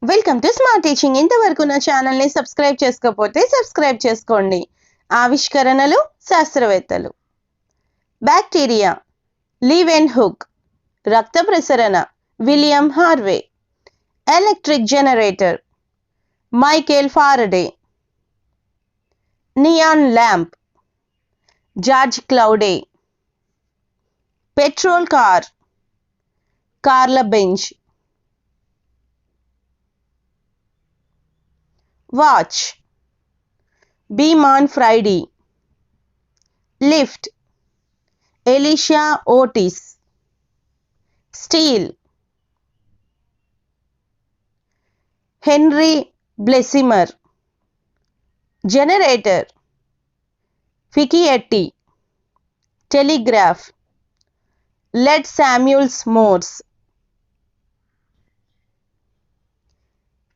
Welcome to smart teaching. ఇంతవరకు నా ఛానల్ని సబ్స్క్రైబ్ చేసుకోకపోతే సబ్స్క్రైబ్ చేసుకోండి. ఆవిష్కరణలు శాస్త్రవేత్తలు. Bacteria Leeuwenhoek. రక్త ప్రసరణ William Harvey. Electric generator Michael Faraday. Neon lamp George Claude. Petrol car Karl Benz. Watch బీమాన్ ఫ్రైడీ. Lift Elisha Otis. Steel Henry Bessemer. Generator ఫికియెట్టి. టెలిగ్రాఫ్ లెడ్ Samuels Morse.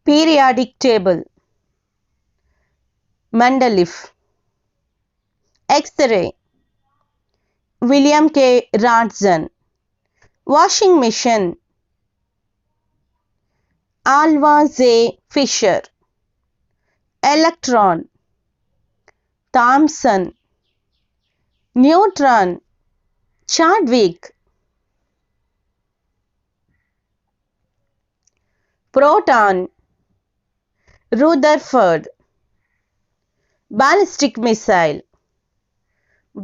Periodic table Mendeleev. X ray William K Roentgen. Washing machine Alva J Fisher. Electron Thomson. Neutron Chadwick. Proton Rutherford. ballistic missile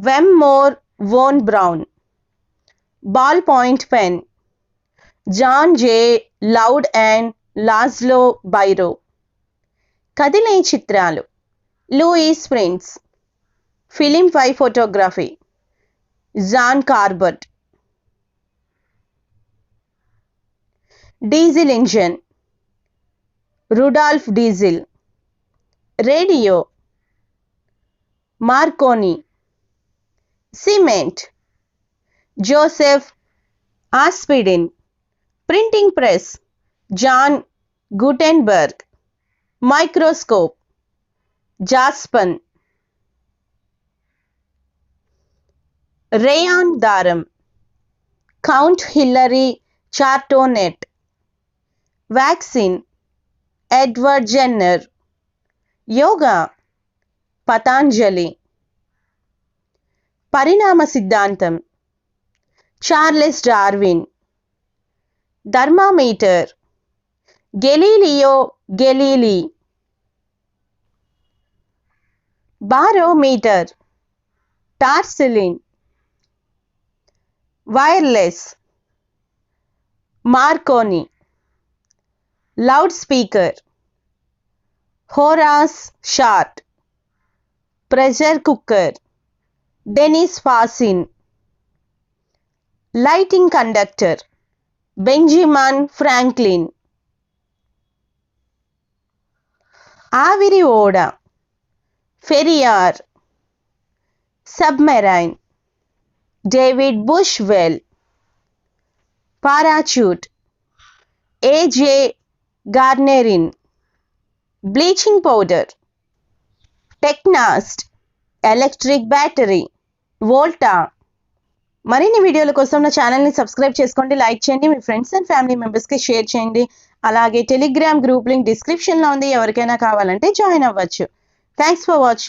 Wemmore von Braun. ballpoint pen John J. Loud and Laszlo Biro. కదిలే చిత్రాలు Louis Prince. Film పై photography John Corbett. Diesel engine Rudolf Diesel. Radio Marconi. Cement Joseph Aspdin. Printing press John Gutenberg. Microscope జాస్పన్. Rayon దారం count Hilary Chardonnet. Vaccine Edward Jenner. Yoga Patanjali. పరిణామ సిద్ధాంతం Charles Darwin. Thermometer Galileo Galilei. Barometer టార్సిలిన్. Wireless Marconi. Loudspeaker Horace Short. Pressure cooker Denis ఫాసిన్. Lighting conductor Benjamin Franklin. ఆవిరి ఓడ ఫెరియార్. Submarine David Bushnell. Parachute A J Garnerin. Bleaching powder టెక్నాస్ట్. Electric battery Volta. మరిన్ని వీడియోల కోసం నా ఛానల్ని సబ్స్క్రైబ్ చేసుకోండి, లైక్ చేయండి, మీ ఫ్రెండ్స్ అండ్ ఫ్యామిలీ మెంబర్స్కి షేర్ చేయండి. అలాగే టెలిగ్రామ్ గ్రూప్ లింక్ డిస్క్రిప్షన్లో ఉంది, ఎవరికైనా కావాలంటే జాయిన్ అవ్వచ్చు. Thanks for watching.